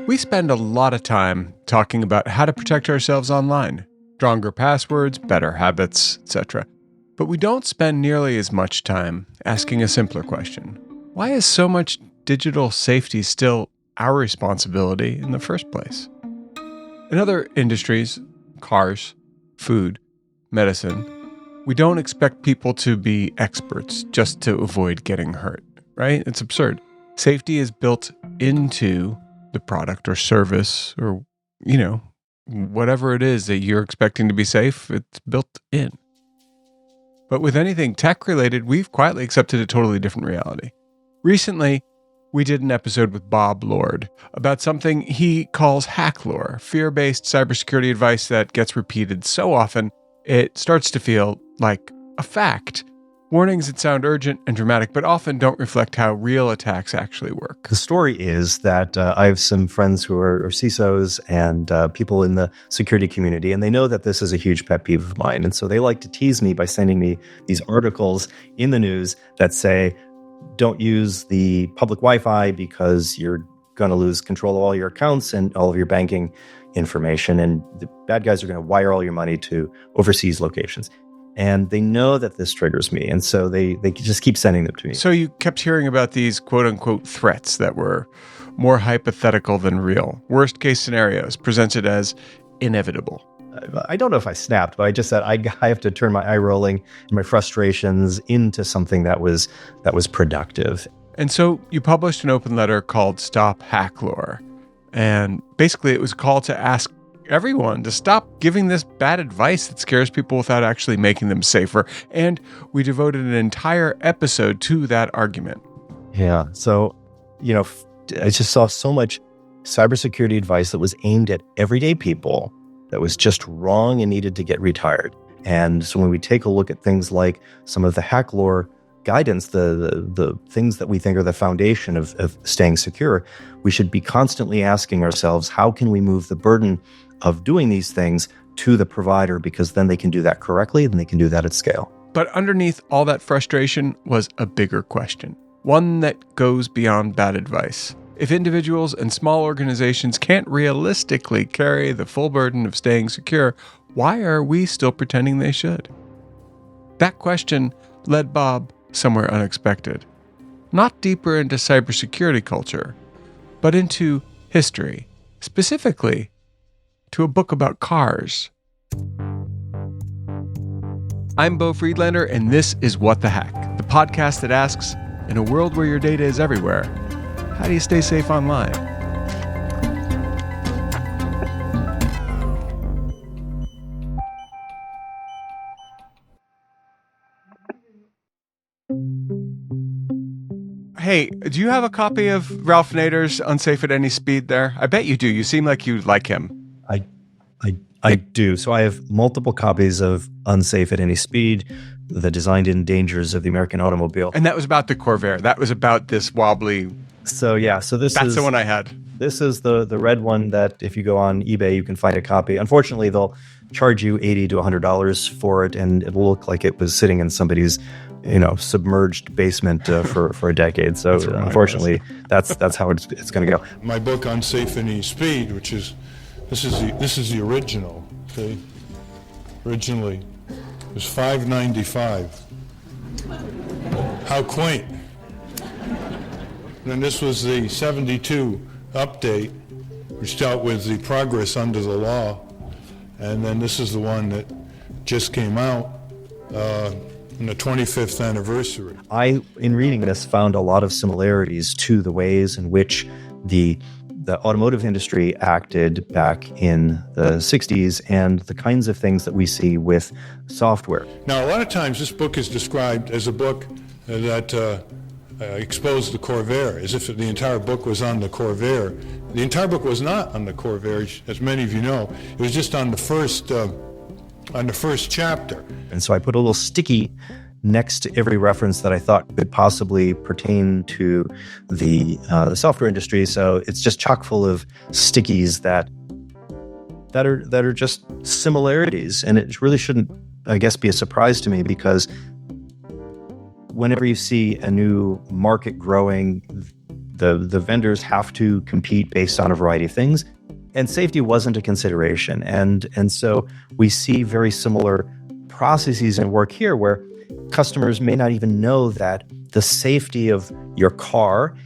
We spend a lot of time talking about how to protect ourselves online, stronger passwords, better habits, etc. But we don't spend nearly as much time asking a simpler question. Why is so much digital safety still our responsibility in the first place? In other industries, cars, food, medicine, we don't expect people to be experts just to avoid getting hurt, right? It's absurd. Safety is built into the product or service or, whatever it is that you're expecting to be safe, it's built in. But with anything tech-related, we've quietly accepted a totally different reality. Recently, we did an episode with Bob Lord about something he calls hack lore, fear-based cybersecurity advice that gets repeated so often, it starts to feel like a fact. Warnings that sound urgent and dramatic, but often don't reflect how real attacks actually work. The story is that I have some friends who are CISOs and people in the security community, and they know that this is a huge pet peeve of mine. And so they like to tease me by sending me these articles in the news that say, don't use the public Wi-Fi because you're going to lose control of all your accounts and all of your banking information. And the bad guys are going to wire all your money to overseas locations. And they know that this triggers me. And so they just keep sending them to me. So you kept hearing about these quote unquote threats that were more hypothetical than real. Worst case scenarios presented as inevitable. I don't know if I snapped, but I just said I have to turn my eye rolling and my frustrations into something that was productive. And so you published an open letter called Stop Hack Lore. And basically it was a call to ask everyone to stop giving this bad advice that scares people without actually making them safer. And we devoted an entire episode to that argument. Yeah. So, I just saw so much cybersecurity advice that was aimed at everyday people that was just wrong and needed to get retired. And so when we take a look at things like some of the hack lore guidance, the things that we think are the foundation of staying secure, we should be constantly asking ourselves, how can we move the burden of doing these things to the provider, because then they can do that correctly and they can do that at scale. But underneath all that frustration was a bigger question, one that goes beyond bad advice. If individuals and small organizations can't realistically carry the full burden of staying secure, why are we still pretending they should? That question led Bob somewhere unexpected. Not deeper into cybersecurity culture, but into history, specifically to a book about cars. I'm Beau Friedlander, and this is What the Hack, the podcast that asks, in a world where your data is everywhere, how do you stay safe online? Hey, do you have a copy of Ralph Nader's Unsafe at Any Speed there? I bet you do. You seem like you like him. I do. So I have multiple copies of Unsafe at Any Speed, The Designed-In Dangers of the American Automobile. And that was about the Corvair. That was about this wobbly... So that's the one I had. This is the red one that if you go on eBay, you can find a copy. Unfortunately, they'll charge you $80 to $100 for it, and it will look like it was sitting in somebody's submerged basement for a decade. So unfortunately, that's how it's going to go. My book Unsafe at Any Speed, which is this is the original. Okay, originally it was $5.95. How quaint! And then this was the '72 update, which dealt with the progress under the law, and then this is the one that just came out. In the 25th anniversary. I, in reading this, found a lot of similarities to the ways in which the automotive industry acted back in the 60s and the kinds of things that we see with software. Now, a lot of times this book is described as a book that exposed the Corvair, as if the entire book was on the Corvair. The entire book was not on the Corvair, as many of you know. It was just on the first chapter. And so I put a little sticky next to every reference that I thought could possibly pertain to the software industry. So it's just chock full of stickies that are just similarities. And it really shouldn't, I guess, be a surprise to me, because whenever you see a new market growing, The vendors have to compete based on a variety of things, and safety wasn't a consideration. And so we see very similar processes and work here where customers may not even know that the safety of your car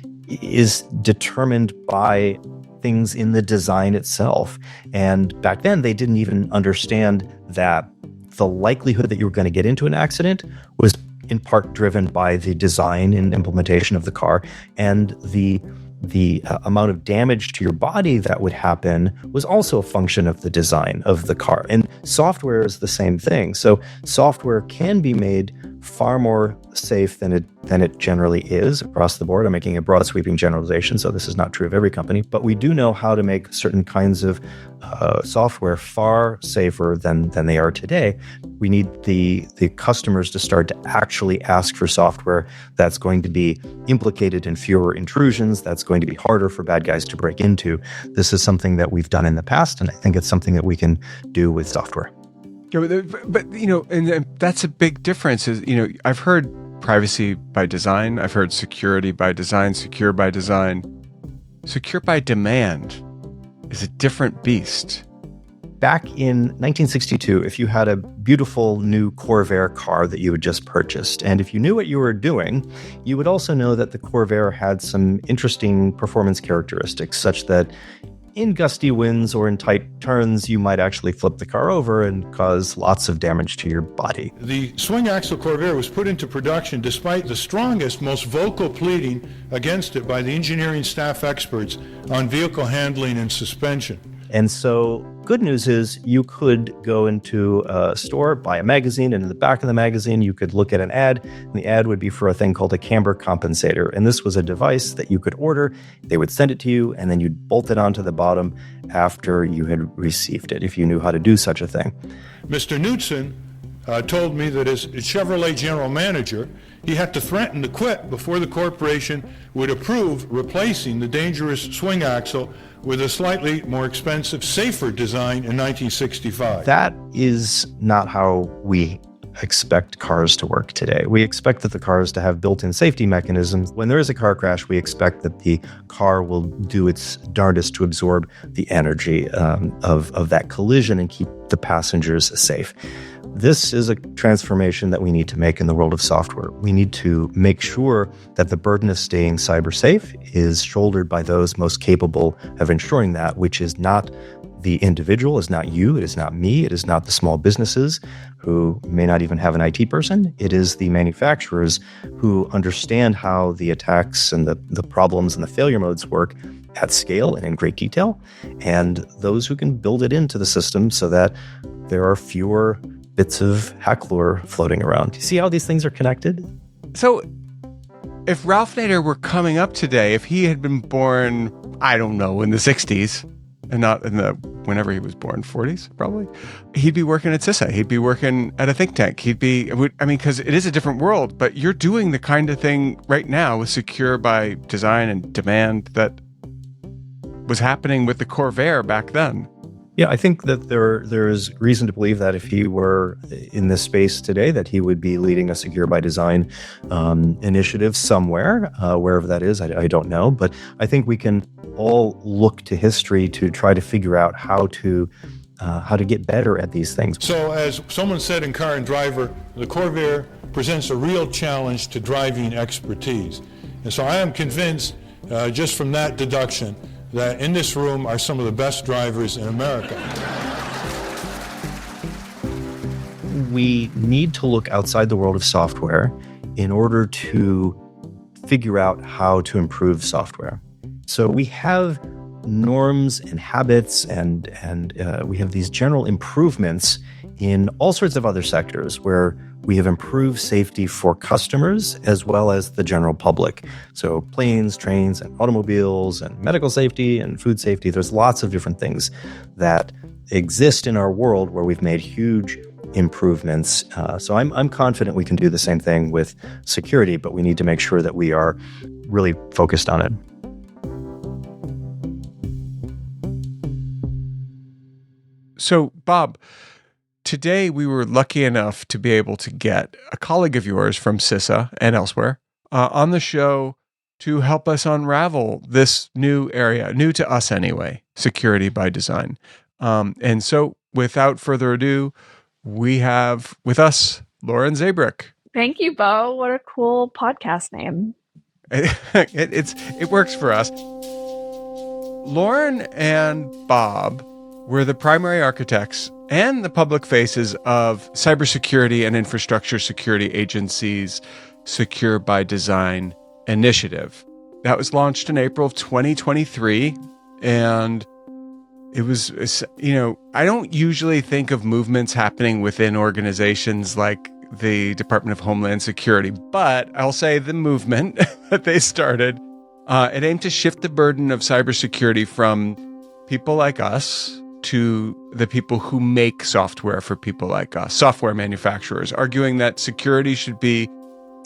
is determined by things in the design itself. And back then, they didn't even understand that the likelihood that you were going to get into an accident was in part driven by the design and implementation of the car, and the amount of damage to your body that would happen was also a function of the design of the car. And software is the same thing. So software can be made far more safe than it generally is across the board. I'm making a broad sweeping generalization, so this is not true of every company, but we do know how to make certain kinds of software far safer than they are today. We need the customers to start to actually ask for software that's going to be implicated in fewer intrusions, that's going to be harder for bad guys to break into. This is something that we've done in the past, and I think it's something that we can do with software. Yeah, but and that's a big difference. Is I've heard privacy by design, I've heard security by design, secure by design. Secure by demand is a different beast. Back in 1962, if you had a beautiful new Corvair car that you had just purchased, and if you knew what you were doing, you would also know that the Corvair had some interesting performance characteristics, such that in gusty winds or in tight turns, you might actually flip the car over and cause lots of damage to your body. The swing axle Corvair was put into production despite the strongest, most vocal pleading against it by the engineering staff experts on vehicle handling and suspension. And so good news is you could go into a store, buy a magazine, and in the back of the magazine, you could look at an ad, and the ad would be for a thing called a camber compensator. And this was a device that you could order. They would send it to you, and then you'd bolt it onto the bottom after you had received it, if you knew how to do such a thing. Mr. Knudsen told me that as Chevrolet general manager, he had to threaten to quit before the corporation would approve replacing the dangerous swing axle with a slightly more expensive, safer design in 1965. That is not how we expect cars to work today. We expect that the cars to have built-in safety mechanisms. When there is a car crash, we expect that the car will do its darndest to absorb the energy of that collision and keep the passengers safe. This is a transformation that we need to make in the world of software. We need to make sure that the burden of staying cyber safe is shouldered by those most capable of ensuring that, which is not the individual, is not you, it is not me, it is not the small businesses who may not even have an IT person. It is the manufacturers who understand how the attacks and the problems and the failure modes work at scale and in great detail, and those who can build it into the system so that there are fewer bits of hack lore floating around. You see how these things are connected? So if Ralph Nader were coming up today, if he had been born, I don't know, in the 60s, and not in the, whenever he was born, 40s, probably, he'd be working at CISA. He'd be working at a think tank. Because it is a different world, but you're doing the kind of thing right now with secure by design and demand that was happening with the Corvair back then. Yeah, I think that there is reason to believe that if he were in this space today, that he would be leading a secure by design initiative somewhere, wherever that is. I don't know, but I think we can all look to history to try to figure out how to get better at these things. So, as someone said in Car and Driver, the Corvair presents a real challenge to driving expertise, and so I am convinced, just from that deduction, that in this room are some of the best drivers in America. We need to look outside the world of software in order to figure out how to improve software. So we have norms and habits and we have these general improvements in all sorts of other sectors where we have improved safety for customers as well as the general public. So planes, trains, and automobiles, and medical safety and food safety. There's lots of different things that exist in our world where we've made huge improvements. So I'm confident we can do the same thing with security, but we need to make sure that we are really focused on it. So, Bob, today we were lucky enough to be able to get a colleague of yours from CISA and elsewhere on the show to help us unravel this new area, new to us anyway, security by design. And so without further ado, we have with us Lauren Zabierek. Thank you, Beau. What a cool podcast name. It works for us. Lauren and Bob were the primary architects and the public faces of cybersecurity and infrastructure security agencies' Secure by Design initiative. That was launched in April of 2023. And it was, I don't usually think of movements happening within organizations like the Department of Homeland Security, but I'll say the movement that they started, it aimed to shift the burden of cybersecurity from people like us to the people who make software for people like us, software manufacturers, arguing that security should be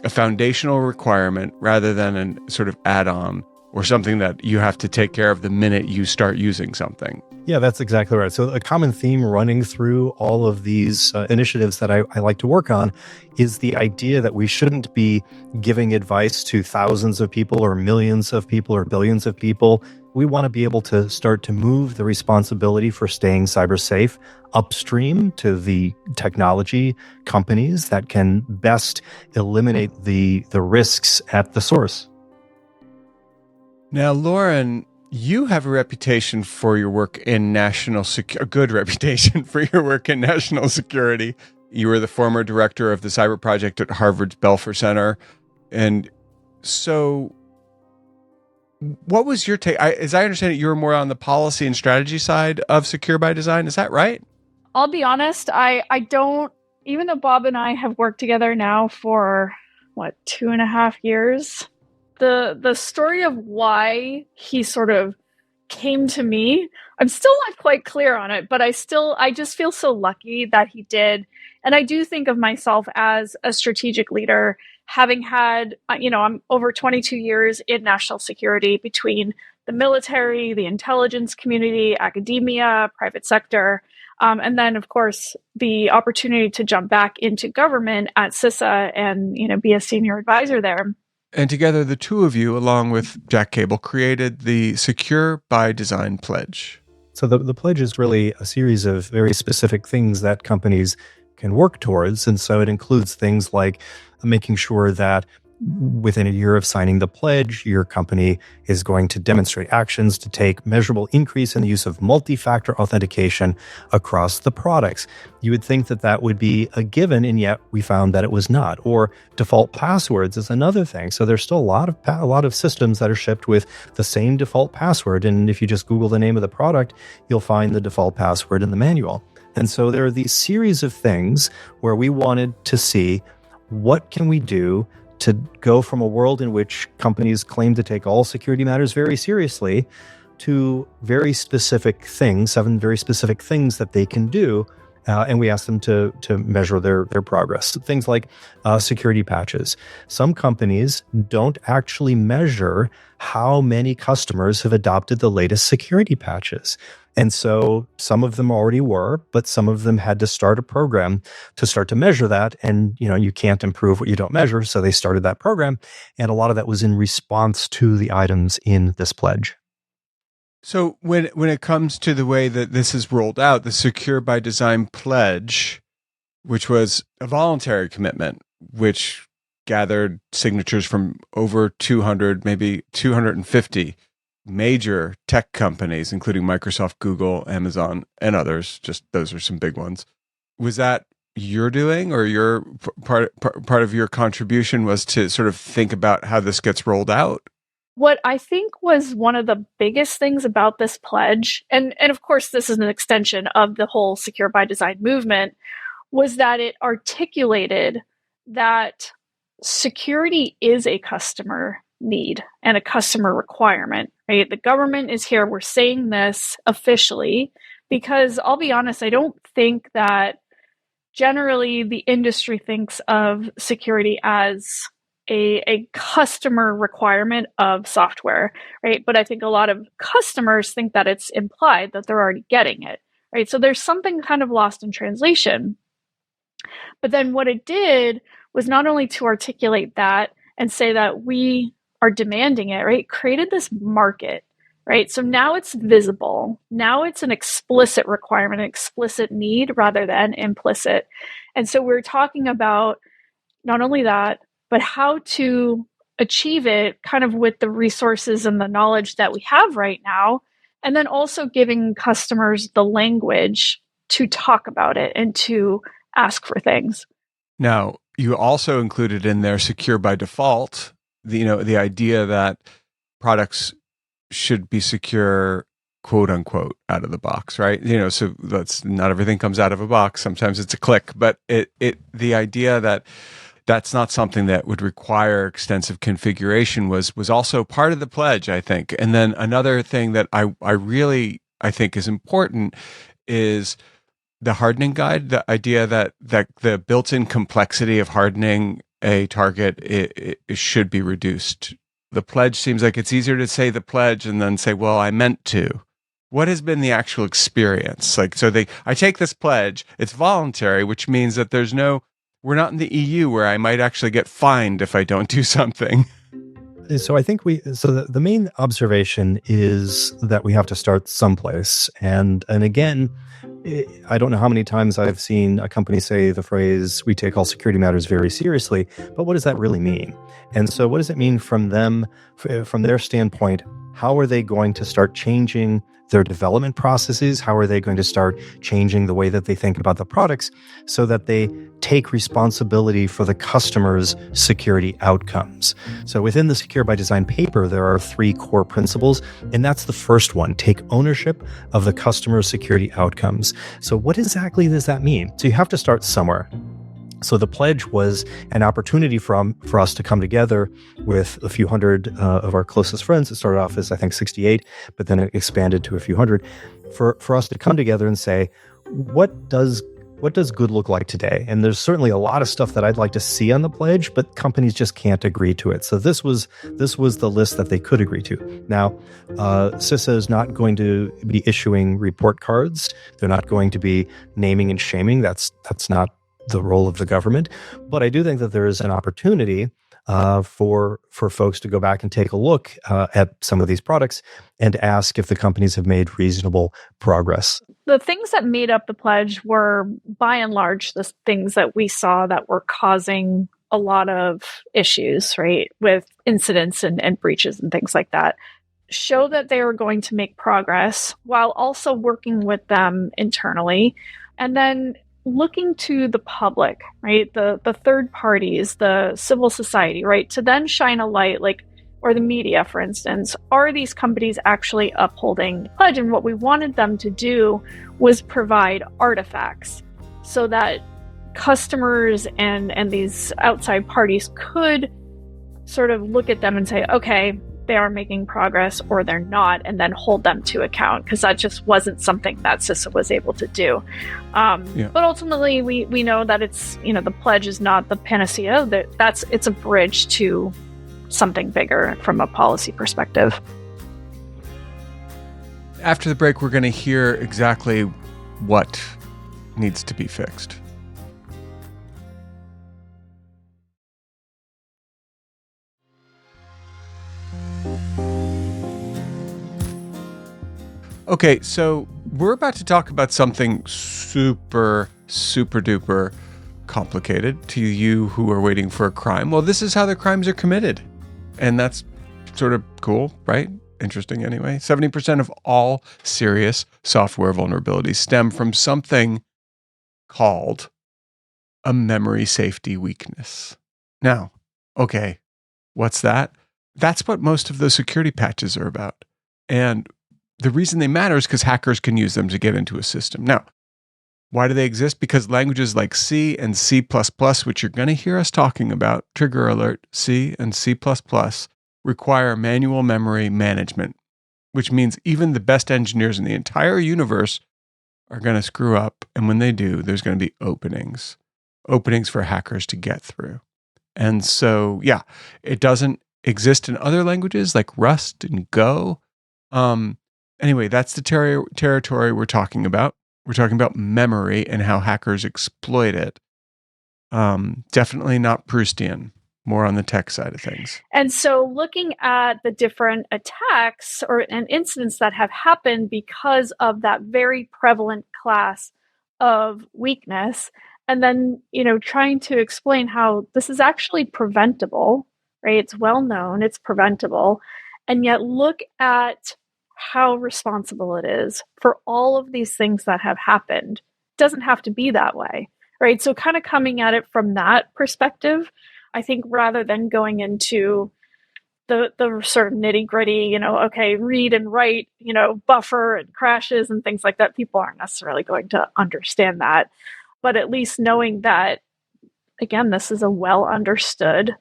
a foundational requirement rather than a sort of add-on or something that you have to take care of the minute you start using something. Yeah, that's exactly right. So a common theme running through all of these initiatives that I like to work on is the idea that we shouldn't be giving advice to thousands of people or millions of people or billions of people. We want to be able to start to move the responsibility for staying cyber safe upstream to the technology companies that can best eliminate the risks at the source. Now, Lauren, you have a reputation for your work in national security, a good reputation for your work in national security. You were the former director of the cyber project at Harvard's Belfer Center. And so what was your take? As I understand it, you were more on the policy and strategy side of Secure by Design. Is that right? I'll be honest, I don't, even though Bob and I have worked together now for, 2.5 years, the story of why he sort of came to me, I'm still not quite clear on it, but I just feel so lucky that he did. And I do think of myself as a strategic leader, having had, I'm over 22 years in national security between the military, the intelligence community, academia, private sector, and then, of course, the opportunity to jump back into government at CISA and, be a senior advisor there. And together, the two of you, along with Jack Cable, created the Secure by Design Pledge. So the pledge is really a series of very specific things that companies can work towards. And so it includes things like making sure that within a year of signing the pledge, your company is going to demonstrate actions to take measurable increase in the use of multi-factor authentication across the products. You would think that that would be a given, and yet we found that it was not. Or default passwords is another thing. So there's still a lot of systems that are shipped with the same default password. And if you just Google the name of the product, you'll find the default password in the manual. And so there are these series of things where we wanted to see what can we do to go from a world in which companies claim to take all security matters very seriously to very specific things, 7 very specific things that they can do. And we ask them to measure their progress. Things like security patches. Some companies don't actually measure how many customers have adopted the latest security patches. And so some of them already were, but some of them had to start a program to start to measure that. And, you can't improve what you don't measure. So they started that program. And a lot of that was in response to the items in this pledge. So when it comes to the way that this is rolled out, the Secure by Design Pledge, which was a voluntary commitment, which gathered signatures from over 200, maybe 250 major tech companies, including Microsoft, Google, Amazon, and others. Just those are some big ones. Was that your doing, or your part of your contribution was to sort of think about how this gets rolled out? What I think was one of the biggest things about this pledge, and of course this is an extension of the whole Secure by Design movement, was that it articulated that security is a customer need and a customer requirement, right? The government is here. We're saying this officially because I'll be honest, I don't think that generally the industry thinks of security as a customer requirement of software, right? But I think a lot of customers think that it's implied that they're already getting it, right? So there's something kind of lost in translation. But then what it did was not only to articulate that and say that we are demanding it, right, created this market, right? So now it's visible. Now it's an explicit requirement, an explicit need rather than implicit. And so we're talking about not only that, but how to achieve it kind of with the resources and the knowledge that we have right now. And then also giving customers the language to talk about it and to ask for things. Now, you also included in there secure by default, the idea that products should be secure, quote unquote, out of the box, right? So that's not everything comes out of a box. Sometimes it's a click, but the idea that that's not something that would require extensive configuration was also part of the pledge, I think. And then another thing that I think is important is the hardening guide, the idea that the built-in complexity of hardening a target it should be reduced. The pledge seems like it's easier to say the pledge and then say, well, I meant to. What has been the actual experience? I take this pledge, it's voluntary, which means that we're not in the EU where I might actually get fined if I don't do something. So I think the main observation is that we have to start someplace. And again, I don't know how many times I've seen a company say the phrase, we take all security matters very seriously, but what does that really mean? And so what does it mean from them, from their standpoint? How are they going to start changing their development processes? How are they going to start changing the way that they think about the products so that they take responsibility for the customer's security outcomes? So within the Secure by Design paper, there are 3 core principles, and that's the first one: take ownership of the customer's security outcomes. So what exactly does that mean? So you have to start somewhere. So the pledge was an opportunity for us to come together with a few hundred of our closest friends. It started off as, I think, 68, but then it expanded to a few hundred, for us to come together and say, what does good look like today? And there's certainly a lot of stuff that I'd like to see on the pledge, but companies just can't agree to it. So this was the list that they could agree to. Now, CISA is not going to be issuing report cards. They're not going to be naming and shaming. That's not the role of the government. But I do think that there is an opportunity for folks to go back and take a look at some of these products and ask if the companies have made reasonable progress. The things that made up the pledge were, by and large, the things that we saw that were causing a lot of issues, right, with incidents and breaches and things like that. Show that they were going to make progress while also working with them internally. And then looking to the public, right, the third parties, the civil society, right, to then shine a light, or the media, for instance, are these companies actually upholding the pledge? And what we wanted them to do was provide artifacts so that customers and these outside parties could sort of look at them and say, okay, they are making progress or they're not, and then hold them to account, because that just wasn't something that CISA was able to do. But ultimately, we know that it's, the pledge is not the panacea. It's a bridge to something bigger from a policy perspective. After the break, we're going to hear exactly what needs to be fixed. Okay, so we're about to talk about something super, super duper complicated to you who are waiting for a crime. Well, this is how the crimes are committed. And that's sort of cool, right? Interesting anyway. 70% of all serious software vulnerabilities stem from something called a memory safety weakness. Now, okay, what's that? That's what most of those security patches are about. And the reason they matter is because hackers can use them to get into a system. Now, why do they exist? Because languages like C and C++, which you're going to hear us talking about, trigger alert, C and C++, require manual memory management, which means even the best engineers in the entire universe are going to screw up. And when they do, there's going to be openings for hackers to get through. And so, yeah, it doesn't exist in other languages like Rust and Go. Anyway, that's the territory we're talking about. We're talking about memory and how hackers exploit it. Definitely not Proustian. more on the tech side of things. And so looking at the different attacks and incidents that have happened because of that very prevalent class of weakness, and then, trying to explain how this is actually preventable, right? It's well known, it's preventable, and yet look at how responsible it is for all of these things that have happened. It doesn't have to be that way, right? So kind of coming at it from that perspective, I think, rather than going into the sort of nitty gritty, read and write, buffer and crashes and things like that, people aren't necessarily going to understand that. But at least knowing that, again, this is a well understood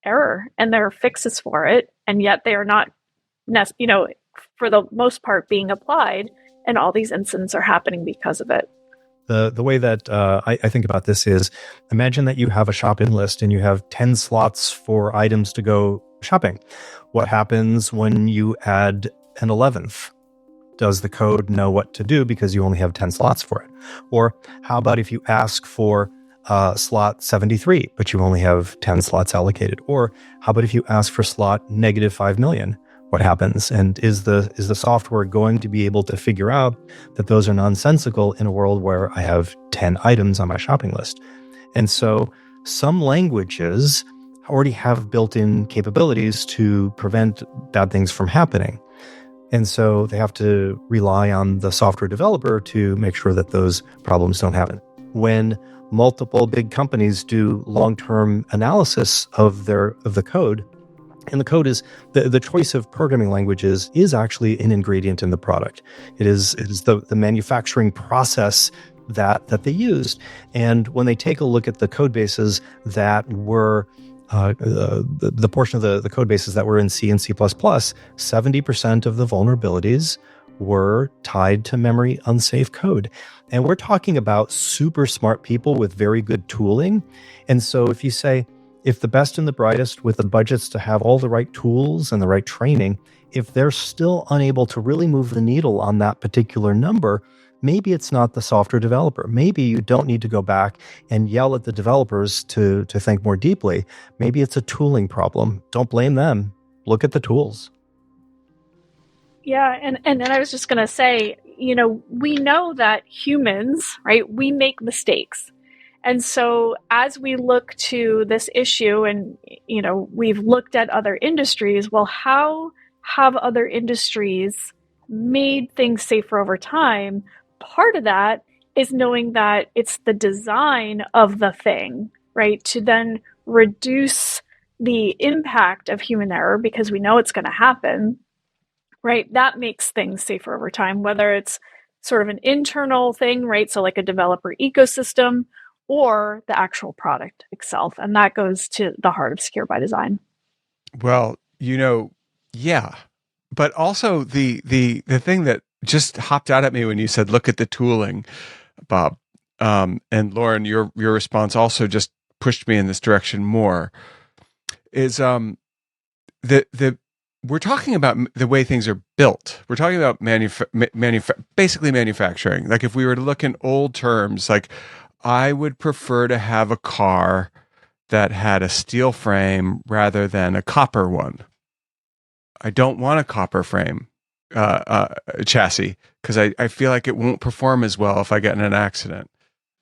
error and there are fixes for it, and yet they are not, for the most part, being applied, and all these incidents are happening because of it. The way that I think about this is, imagine that you have a shopping list and you have 10 slots for items to go shopping. What happens when you add an 11th? Does the code know what to do because you only have 10 slots for it? Or how about if you ask for slot 73, but you only have 10 slots allocated? Or how about if you ask for slot -5 million? What happens? And is the software going to be able to figure out that those are nonsensical in a world where I have 10 items on my shopping list? And so some languages already have built-in capabilities to prevent bad things from happening. And so they have to rely on the software developer to make sure that those problems don't happen. When multiple big companies do long-term analysis of the code, and the code is the choice of programming languages is actually an ingredient in the product. It is the manufacturing process that they used. And when they take a look at the code bases that were the portion of the code bases that were in C and C++, 70% of the vulnerabilities were tied to memory unsafe code. And we're talking about super smart people with very good tooling. And so if you say, if the best and the brightest with the budgets to have all the right tools and the right training, if they're still unable to really move the needle on that particular number, maybe it's not the software developer. Maybe you don't need to go back and yell at the developers to think more deeply. Maybe it's a tooling problem. Don't blame them. Look at the tools. Yeah, and then I was just going to say, we know that humans, right, we make mistakes. And so as we look to this issue and, we've looked at other industries, well, how have other industries made things safer over time? Part of that is knowing that it's the design of the thing, right, to then reduce the impact of human error because we know it's going to happen, right? That makes things safer over time, whether it's sort of an internal thing, right? So like a developer ecosystem, or the actual product itself. And that goes to the heart of Secure by Design. Well, yeah. But also the thing that just hopped out at me when you said, look at the tooling, Bob, and Lauren, your response also just pushed me in this direction more, is we're talking about the way things are built. We're talking about basically manufacturing. Like if we were to look in old terms, like I would prefer to have a car that had a steel frame rather than a copper one. I don't want a copper frame chassis because I feel like it won't perform as well if I get in an accident.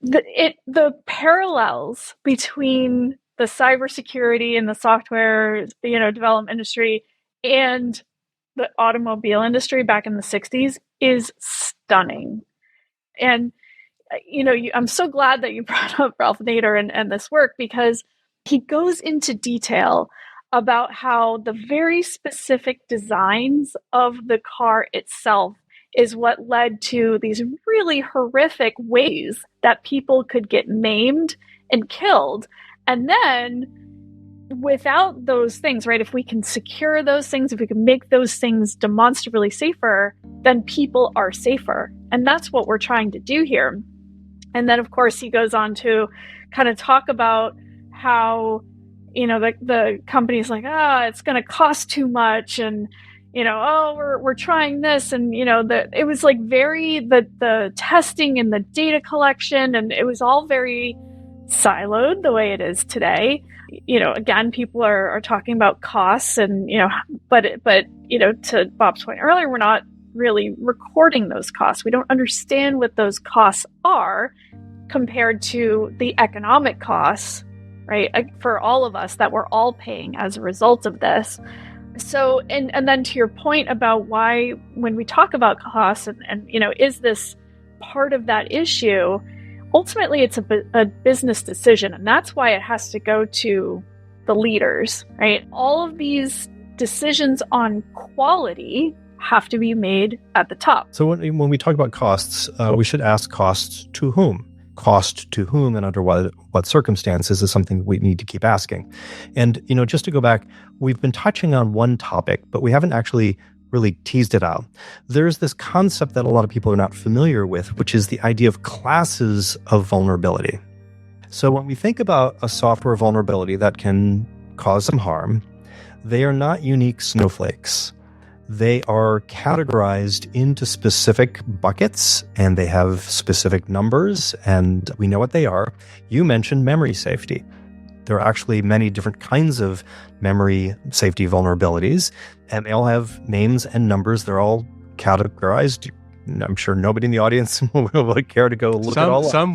The parallels between the cybersecurity and the software development industry and the automobile industry back in the 60s is stunning. And I'm so glad that you brought up Ralph Nader and this work, because he goes into detail about how the very specific designs of the car itself is what led to these really horrific ways that people could get maimed and killed. And then without those things, right, if we can secure those things, if we can make those things demonstrably safer, then people are safer. And that's what we're trying to do here. And then, of course, he goes on to kind of talk about how, the company's like, it's going to cost too much. And, we're trying this. And, it was like the testing and the data collection. And it was all very siloed the way it is today. Again, people are talking about costs and, but to Bob's point earlier, we're not really recording those costs. We don't understand what those costs are compared to the economic costs, right? For all of us that we're all paying as a result of this. So, and then to your point about why, when we talk about costs and is this part of that issue? Ultimately, it's a business decision, and that's why it has to go to the leaders, right? All of these decisions on quality have to be made at the top. So when we talk about costs, we should ask costs to whom? Cost to whom and under what circumstances is something we need to keep asking. And, just to go back, we've been touching on one topic, but we haven't actually really teased it out. There's this concept that a lot of people are not familiar with, which is the idea of classes of vulnerability. So when we think about a software vulnerability that can cause some harm, they are not unique snowflakes. They are categorized into specific buckets, and they have specific numbers, and we know what they are. You mentioned memory safety. There are actually many different kinds of memory safety vulnerabilities, and they all have names and numbers. They're all categorized. I'm sure nobody in the audience will care to go look it all up. Some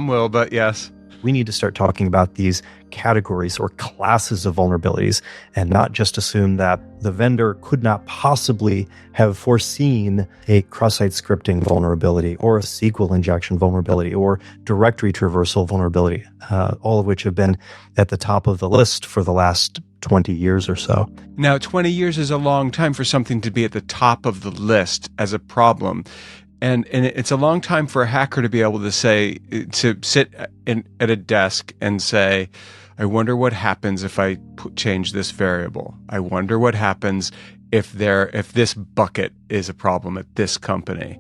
will, but yes. We need to start talking about these categories or classes of vulnerabilities and not just assume that the vendor could not possibly have foreseen a cross-site scripting vulnerability or a SQL injection vulnerability or directory traversal vulnerability, all of which have been at the top of the list for the last 20 years or so. Now, 20 years is a long time for something to be at the top of the list as a problem. And it's a long time for a hacker to be able to sit at a desk and say, I wonder what happens if I change this variable. I wonder what happens if this bucket is a problem at this company.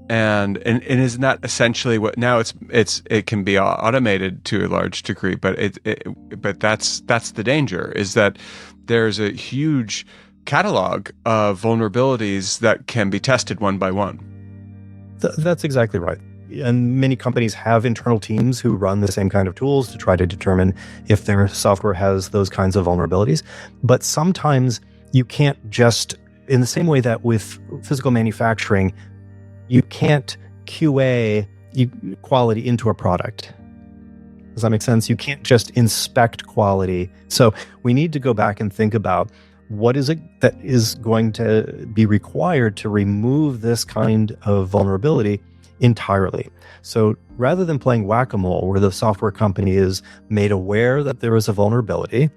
And isn't that essentially what now it can be automated to a large degree, but but that's the danger, is that there's a huge catalog of vulnerabilities that can be tested one by one. That's exactly right. And many companies have internal teams who run the same kind of tools to try to determine if their software has those kinds of vulnerabilities. But sometimes you can't just, in the same way that with physical manufacturing, you can't QA quality into a product. Does that make sense? You can't just inspect quality. So we need to go back and think about what is it that is going to be required to remove this kind of vulnerability entirely? So rather than playing whack-a-mole, where the software company is made aware that there is a vulnerability,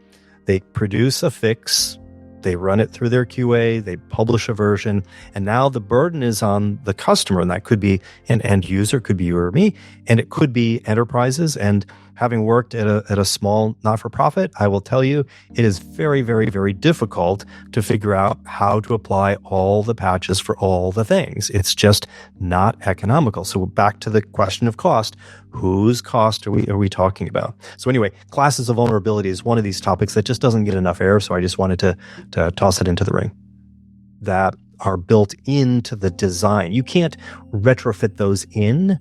they produce a fix, they run it through their QA, they publish a version, and now the burden is on the customer, and that could be an end user, could be you or me, and it could be enterprises. And having worked at a small not-for-profit, I will tell you, it is very, very, very difficult to figure out how to apply all the patches for all the things. It's just not economical. So back to the question of cost, whose cost are we talking about? So anyway, classes of vulnerability is one of these topics that just doesn't get enough air, so I just wanted to toss it into the ring. That are built into the design. You can't retrofit those in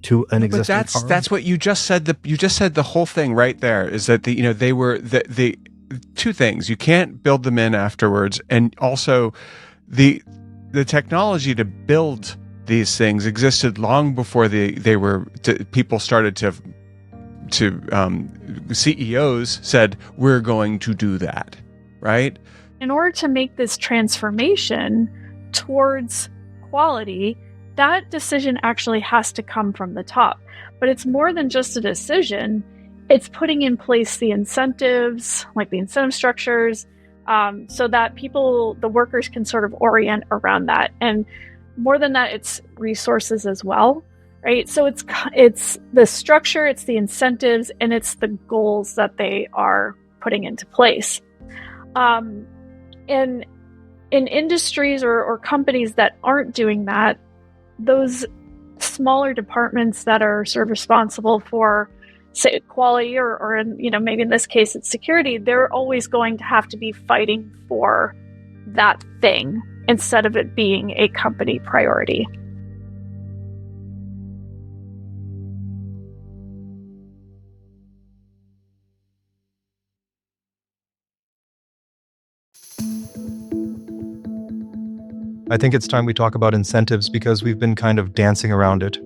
to an existing But that's what you just said. You just said the whole thing right there, is that they were the two things. You can't build them in afterwards, and also the technology to build these things existed long before people started to CEOs said, we're going to do that, right? In order to make this transformation towards quality, that decision actually has to come from the top. But it's more than just a decision. It's putting in place the incentives, like the incentive structures, so that the workers can sort of orient around that. And more than that, it's resources as well, right? So it's the structure, it's the incentives, and it's the goals that they are putting into place. In industries or companies that aren't doing that, those smaller departments that are sort of responsible for, say, quality or maybe in this case it's security, they're always going to have to be fighting for that thing instead of it being a company priority. I think it's time we talk about incentives because we've been kind of dancing around it.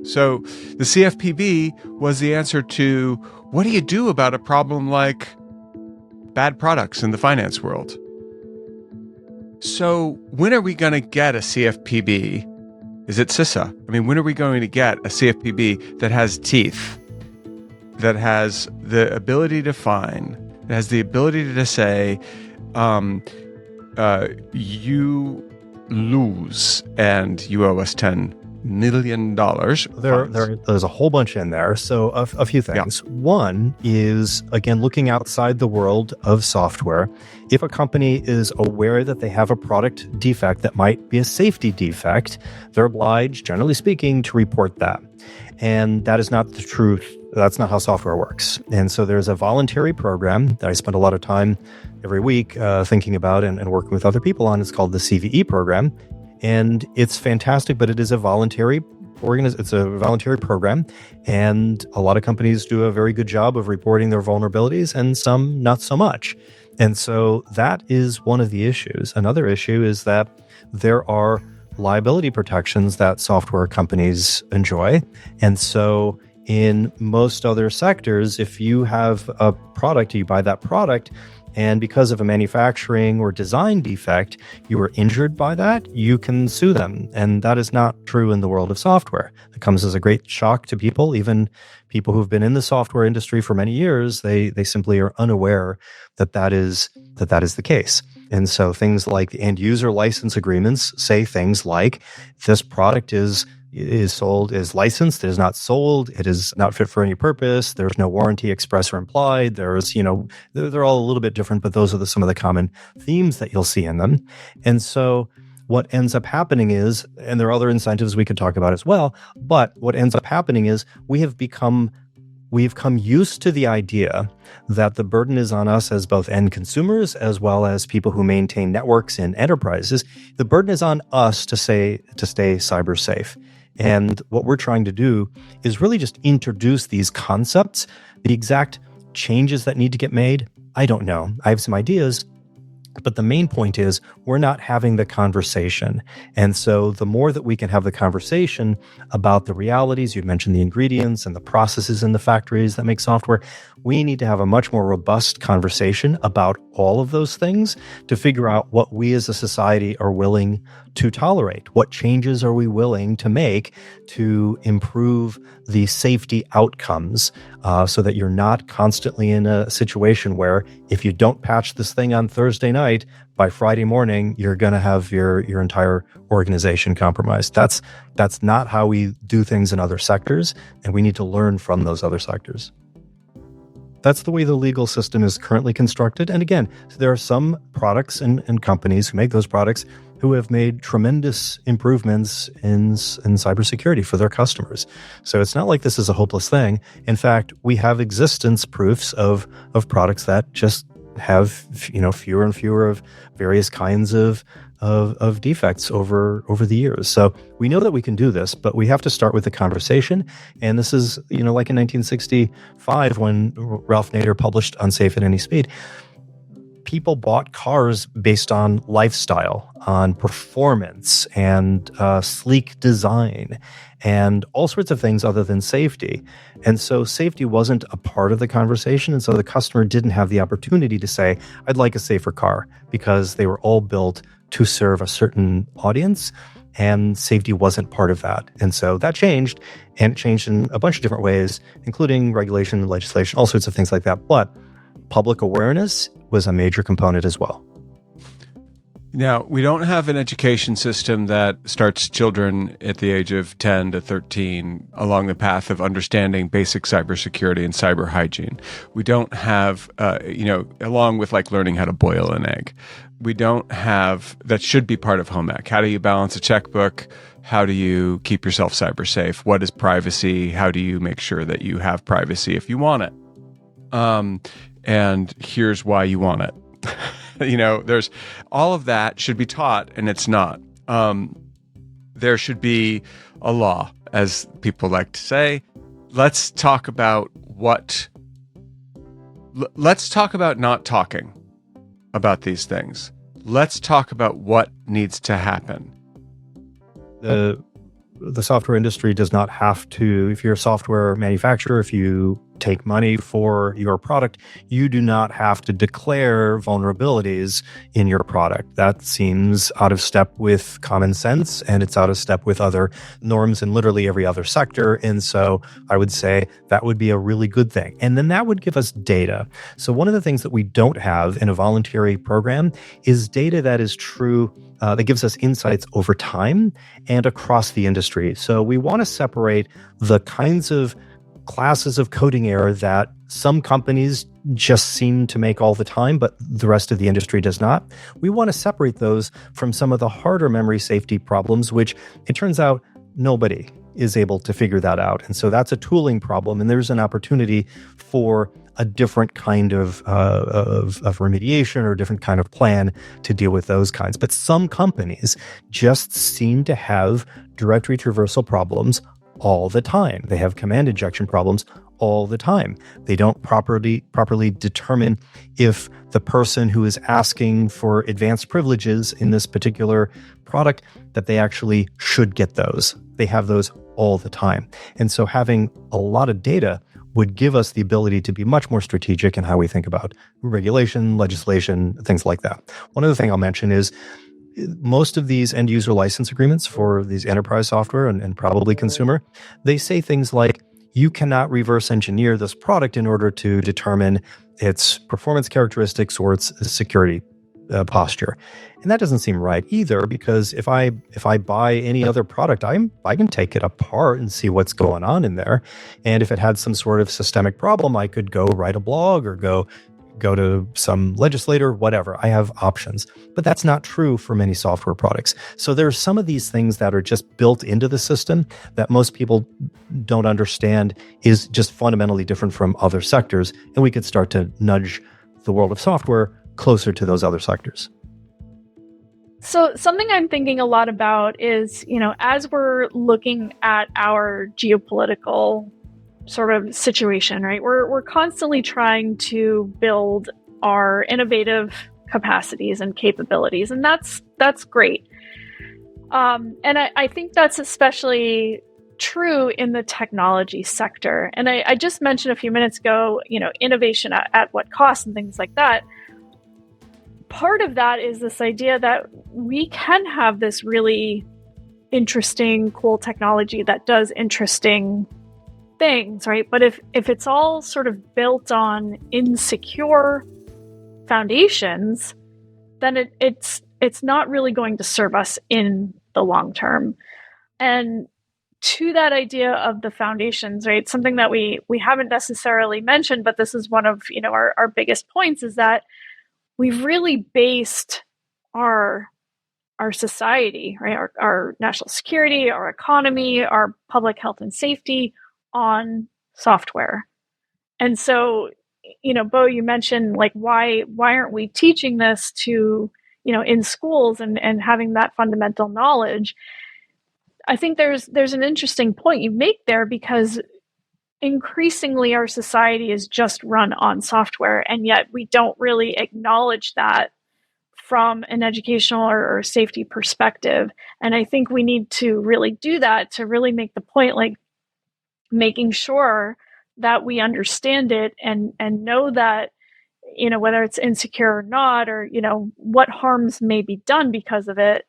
So the CFPB was the answer to, what do you do about a problem like bad products in the finance world? So when are we going to get a CFPB? Is it CISA? I mean, when are we going to get a CFPB that has teeth, that has the ability to fine, that has the ability to say, you lose and you owe us $10 million. There's a whole bunch in there. So a few things. Yeah. One is, again, looking outside the world of software. If a company is aware that they have a product defect that might be a safety defect, they're obliged, generally speaking, to report that. And that is not the truth. That's not how software works. And so there's a voluntary program that I spend a lot of time every week thinking about and working with other people on. It's called the CVE program. And it's fantastic, but it is a voluntary it's a voluntary program. And a lot of companies do a very good job of reporting their vulnerabilities and some not so much. And so that is one of the issues. Another issue is that there are liability protections that software companies enjoy. And so in most other sectors, if you have a product, you buy that product, and because of a manufacturing or design defect, you were injured by that, you can sue them. And that is not true in the world of software. It comes as a great shock to people, even people who've been in the software industry for many years. They simply are unaware that is the case. And so things like the end user license agreements say things like, this product is licensed, it is not sold, it is not fit for any purpose, there's no warranty express or implied, they're all a little bit different, but those are some of the common themes that you'll see in them. And so what ends up happening is, and there are other incentives we could talk about as well, but what ends up happening is we've come used to the idea that the burden is on us as both end consumers as well as people who maintain networks and enterprises. The burden is on us to stay cyber safe. And what we're trying to do is really just introduce these concepts. The exact changes that need to get made, I don't know. I have some ideas, but the main point is we're not having the conversation. And so the more that we can have the conversation about the realities, you mentioned the ingredients and the processes in the factories that make software, we need to have a much more robust conversation about all of those things to figure out what we as a society are willing to tolerate. What changes are we willing to make to improve the safety outcomes so that you're not constantly in a situation where if you don't patch this thing on Thursday night, by Friday morning, you're going to have your entire organization compromised. That's not how we do things in other sectors, and we need to learn from those other sectors. That's the way the legal system is currently constructed. And again, there are some products and companies who make those products who have made tremendous improvements in cybersecurity for their customers. So it's not like this is a hopeless thing. In fact, we have existence proofs of products that just have fewer and fewer of various kinds of defects over the years. So we know that we can do this, but we have to start with the conversation. And this is, like in 1965 when Ralph Nader published Unsafe at Any Speed, people bought cars based on lifestyle, on performance and sleek design and all sorts of things other than safety. And so safety wasn't a part of the conversation. And so the customer didn't have the opportunity to say, I'd like a safer car, because they were all built to serve a certain audience, and safety wasn't part of that. And so that changed, and it changed in a bunch of different ways, including regulation, legislation, all sorts of things like that. But public awareness was a major component as well. Now, we don't have an education system that starts children at the age of 10 to 13 along the path of understanding basic cybersecurity and cyber hygiene. We don't have, along with like learning how to boil an egg. We don't have, that should be part of home ec. How do you balance a checkbook? How do you keep yourself cyber safe? What is privacy? How do you make sure that you have privacy if you want it? And here's why you want it. There's all of that should be taught, and it's not. There should be a law, as people like to say. Let's talk about not talking about these things. let's talk about what needs to happen. The software industry does not have to, if you're a software manufacturer, if you take money for your product, you do not have to declare vulnerabilities in your product. That seems out of step with common sense, and it's out of step with other norms in literally every other sector. And so I would say that would be a really good thing. And then that would give us data. So one of the things that we don't have in a voluntary program is data that is true, that gives us insights over time and across the industry. So we want to separate the kinds of classes of coding error that some companies just seem to make all the time, but the rest of the industry does not. We want to separate those from some of the harder memory safety problems, which it turns out nobody is able to figure that out. And so that's a tooling problem, and there's an opportunity for a different kind of remediation or a different kind of plan to deal with those kinds. But some companies just seem to have directory traversal problems all the time. They have command injection problems all the time. They don't properly determine if the person who is asking for advanced privileges in this particular product, that they actually should get those. They have those all the time. And so having a lot of data would give us the ability to be much more strategic in how we think about regulation, legislation, things like that. One other thing I'll mention is most of these end user license agreements for these enterprise software and probably consumer, they say things like, you cannot reverse engineer this product in order to determine its performance characteristics or its security posture. And that doesn't seem right either, because if I buy any other product, I can take it apart and see what's going on in there. And if it had some sort of systemic problem, I could go write a blog or go to some legislator, whatever. I have options. But that's not true for many software products. So there are some of these things that are just built into the system that most people don't understand is just fundamentally different from other sectors. And we could start to nudge the world of software closer to those other sectors. So something I'm thinking a lot about is, as we're looking at our geopolitical sort of situation, right? We're constantly trying to build our innovative capacities and capabilities, and that's great. And I think that's especially true in the technology sector. And I just mentioned a few minutes ago, innovation at what cost and things like that. Part of that is this idea that we can have this really interesting, cool technology that does interesting things, right? But if it's all sort of built on insecure foundations, then it's not really going to serve us in the long term. And to that idea of the foundations, right? Something that we haven't necessarily mentioned, but this is one of our biggest points, is that we've really based our society, right? Our national security, our economy, our public health and safety on software. And so, Beau, you mentioned why aren't we teaching this to, in schools and having that fundamental knowledge? I think there's an interesting point you make there, because increasingly our society is just run on software, and yet we don't really acknowledge that from an educational or safety perspective. And I think we need to really do that, to really make the point, making sure that we understand it and know that, whether it's insecure or not, or, what harms may be done because of it,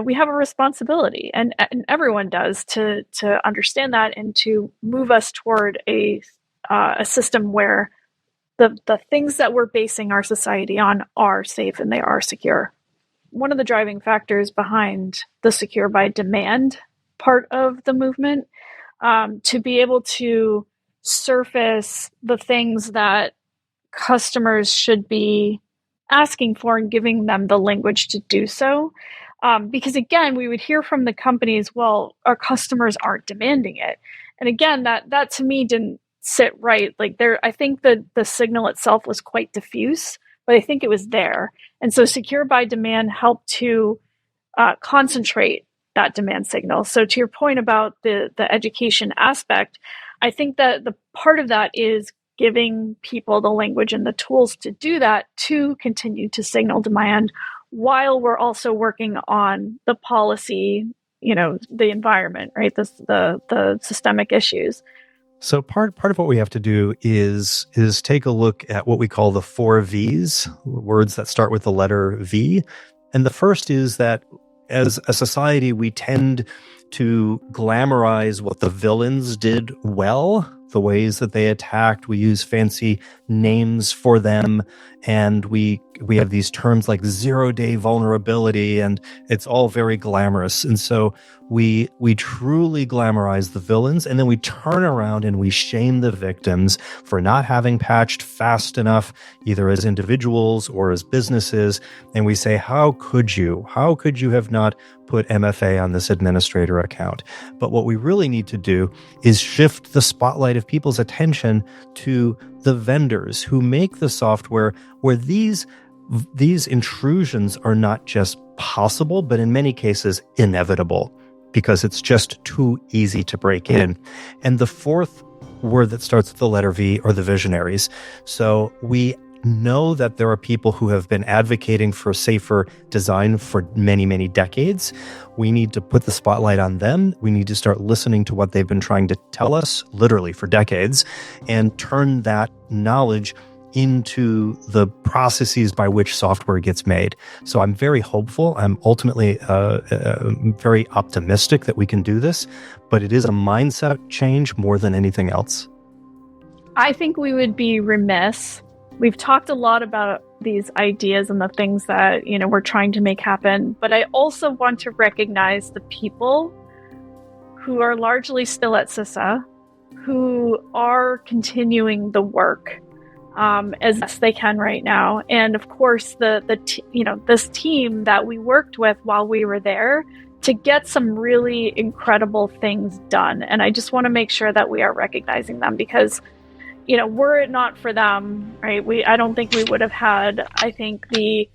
we have a responsibility, and everyone does, to understand that and to move us toward a system where the things that we're basing our society on are safe and they are secure. One of the driving factors behind the secure by demand part of the movement, to be able to surface the things that customers should be asking for and giving them the language to do so. Because again, we would hear from the companies, well, our customers aren't demanding it. And again, that to me didn't sit right. I think the signal itself was quite diffuse, but I think it was there. And so secure by demand helped to concentrate that demand signal. So to your point about the education aspect, I think that the part of that is giving people the language and the tools to do that, to continue to signal demand while we're also working on the policy, the environment, right? The systemic issues. So part of what we have to do is take a look at what we call the 4 V's, words that start with the letter V. And the first is that as a society, we tend to glamorize what the villains did well, the ways that they attacked. We use fancy names for them, and we have these terms like 0-day vulnerability, and it's all very glamorous. And so we truly glamorize the villains, and then we turn around and we shame the victims for not having patched fast enough, either as individuals or as businesses. And we say, how could you have not put MFA on this administrator account? But what we really need to do is shift the spotlight of people's attention to the vendors who make the software, where these intrusions are not just possible, but in many cases inevitable, because it's just too easy to break in. And the fourth word that starts with the letter V are the visionaries. So we know that there are people who have been advocating for safer design for many, many decades. We need to put the spotlight on them. We need to start listening to what they've been trying to tell us, literally for decades, and turn that knowledge into the processes by which software gets made. So I'm very hopeful. I'm ultimately very optimistic that we can do this, but it is a mindset change more than anything else. I think we would be remiss. We've talked a lot about these ideas and the things that, we're trying to make happen, but I also want to recognize the people who are largely still at CISA, who are continuing the work as best they can right now. And of course, this team that we worked with while we were there to get some really incredible things done. And I just want to make sure that we are recognizing them, because were it not for them, right, I don't think we would have had, I think, the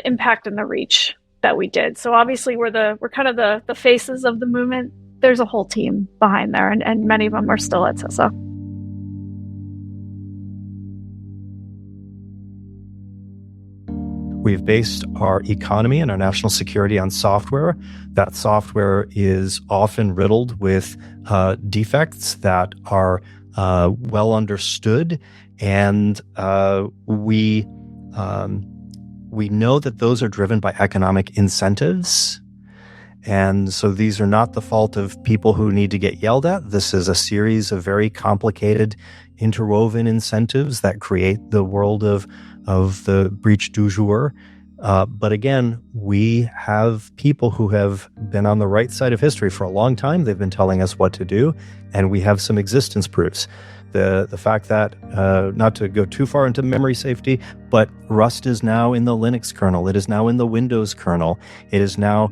impact and the reach that we did. So obviously we're kind of the faces of the movement. There's a whole team behind there, and many of them are still at CISA. We've based our economy and our national security on software. That software is often riddled with defects that are well understood, and we know that those are driven by economic incentives. And so these are not the fault of people who need to get yelled at. This is a series of very complicated, interwoven incentives that create the world of the breach du jour. But again, we have people who have been on the right side of history for a long time. They've been telling us what to do, and we have some existence proofs. The fact that, not to go too far into memory safety, but Rust is now in the Linux kernel. It is now in the Windows kernel. It is now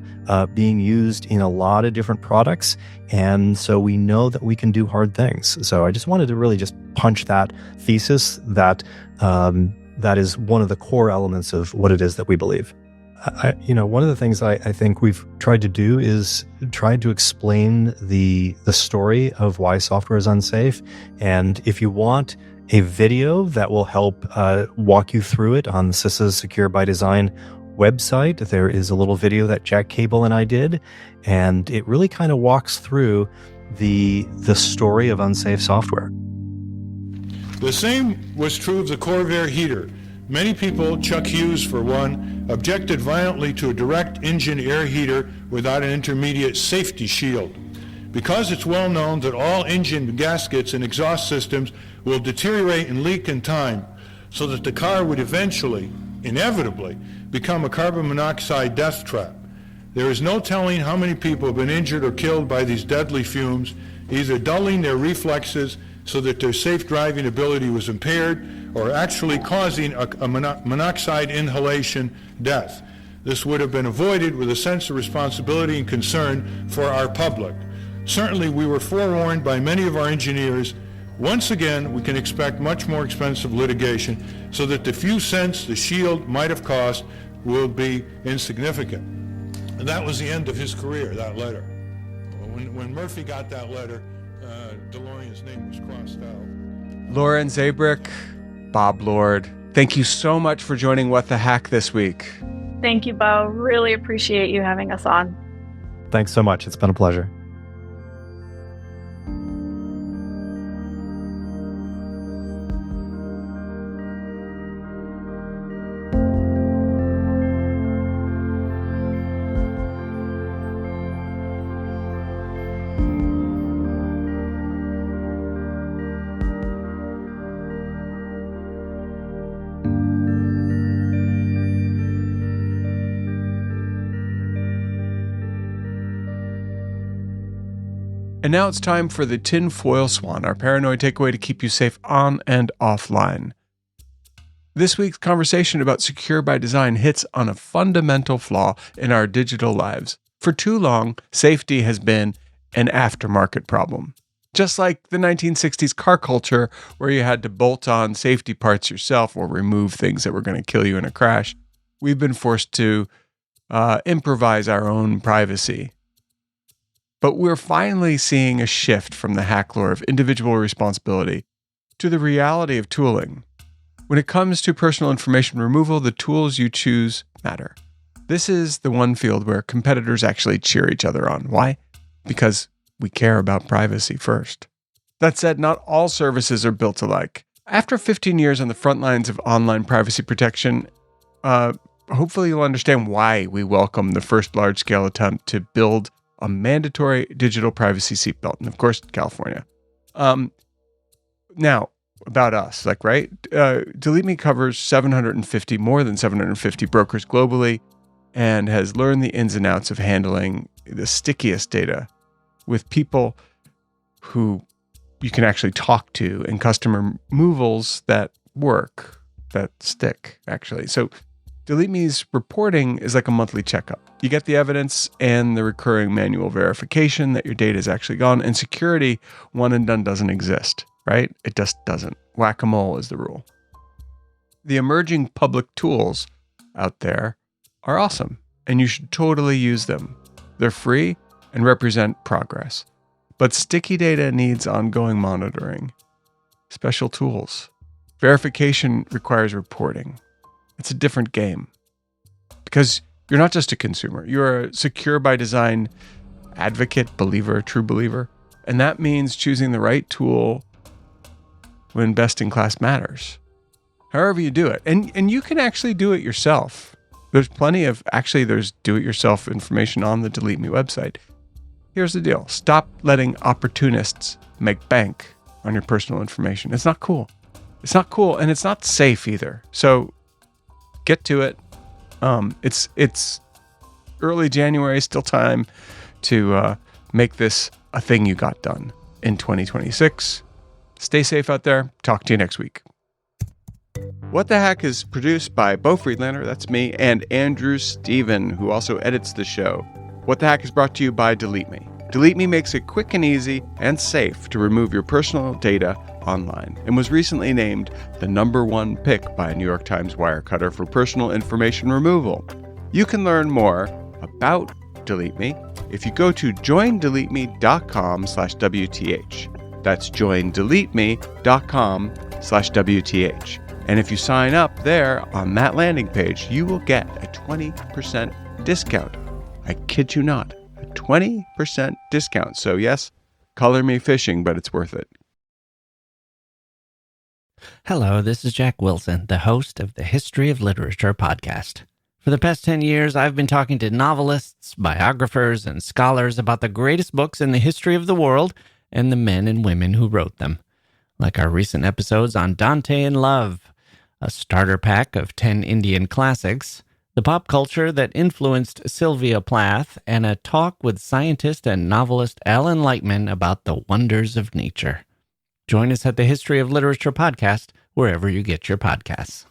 being used in a lot of different products. And so we know that we can do hard things. So I just wanted to really just punch that thesis that that is one of the core elements of what it is that we believe. One of the things I think we've tried to do is try to explain the story of why software is unsafe. And if you want a video that will help walk you through it on CISA's Secure by Design website, there is a little video that Jack Cable and I did, and it really kind of walks through the story of unsafe software. The same was true of the Corvair heater. Many people, Chuck Hughes for one, objected violently to a direct engine air heater without an intermediate safety shield. Because it's well known that all engine gaskets and exhaust systems will deteriorate and leak in time, so that the car would eventually, inevitably, become a carbon monoxide death trap. There is no telling how many people have been injured or killed by these deadly fumes, either dulling their reflexes so that their safe driving ability was impaired, or actually causing a monoxide inhalation death. This would have been avoided with a sense of responsibility and concern for our public. Certainly, we were forewarned by many of our engineers. Once again, we can expect much more expensive litigation, so that the few cents the shield might have cost will be insignificant. And that was the end of his career, that letter. When Murphy got that letter, DeLorean's name was crossed out. Lauren Zabierek, Bob Lord, thank you so much for joining What the Hack this week. Thank you, Beau. Really appreciate you having us on. Thanks so much. It's been a pleasure. And now it's time for the tinfoil swan, our paranoid takeaway to keep you safe on and offline. This week's conversation about secure by design hits on a fundamental flaw in our digital lives. For too long, safety has been an aftermarket problem. Just like the 1960s car culture, where you had to bolt on safety parts yourself or remove things that were going to kill you in a crash, we've been forced to improvise our own privacy. But we're finally seeing a shift from the hack lore of individual responsibility to the reality of tooling. When it comes to personal information removal, the tools you choose matter. This is the one field where competitors actually cheer each other on. Why? Because we care about privacy first. That said, not all services are built alike. After 15 years on the front lines of online privacy protection, hopefully you'll understand why we welcome the first large-scale attempt to build a mandatory digital privacy seatbelt, and of course, California. Now, about us, right? DeleteMe covers more than 750 brokers globally, and has learned the ins and outs of handling the stickiest data with people who you can actually talk to, and customer removals that work, that stick, actually. So DeleteMe's reporting is like a monthly checkup. You get the evidence and the recurring manual verification that your data is actually gone, and security, one and done, doesn't exist, right? It just doesn't. Whack-a-mole is the rule. The emerging public tools out there are awesome, and you should totally use them. They're free and represent progress. But sticky data needs ongoing monitoring, special tools. Verification requires reporting. It's a different game. Because you're not just a consumer. You're a secure by design advocate, believer, true believer. And that means choosing the right tool when best in class matters. However you do it. And you can actually do it yourself. There's do-it-yourself information on the DeleteMe website. Here's the deal. Stop letting opportunists make bank on your personal information. It's not cool. It's not cool, and it's not safe either. So get to it. It's early January, still time to make this a thing you got done in 2026. Stay safe out there. Talk to you next week. What the Hack is produced by Beau Friedlander, that's me, and Andrew Steven, who also edits the show. What the Hack is brought to you by DeleteMe. DeleteMe makes it quick and easy and safe to remove your personal data online, and was recently named the #1 pick by New York Times Wirecutter for personal information removal. You can learn more about DeleteMe if you go to joindeleteme.com/WTH. That's joindeleteme.com/WTH. And if you sign up there on that landing page, you will get a 20% discount. I kid you not, a 20% discount. So yes, color me phishing, but it's worth it. Hello, this is Jack Wilson, the host of the History of Literature podcast. For the past 10 years, I've been talking to novelists, biographers, and scholars about the greatest books in the history of the world and the men and women who wrote them. Like our recent episodes on Dante in Love, a starter pack of 10 Indian classics, the pop culture that influenced Sylvia Plath, and a talk with scientist and novelist Alan Lightman about the wonders of nature. Join us at the History of Literature podcast, wherever you get your podcasts.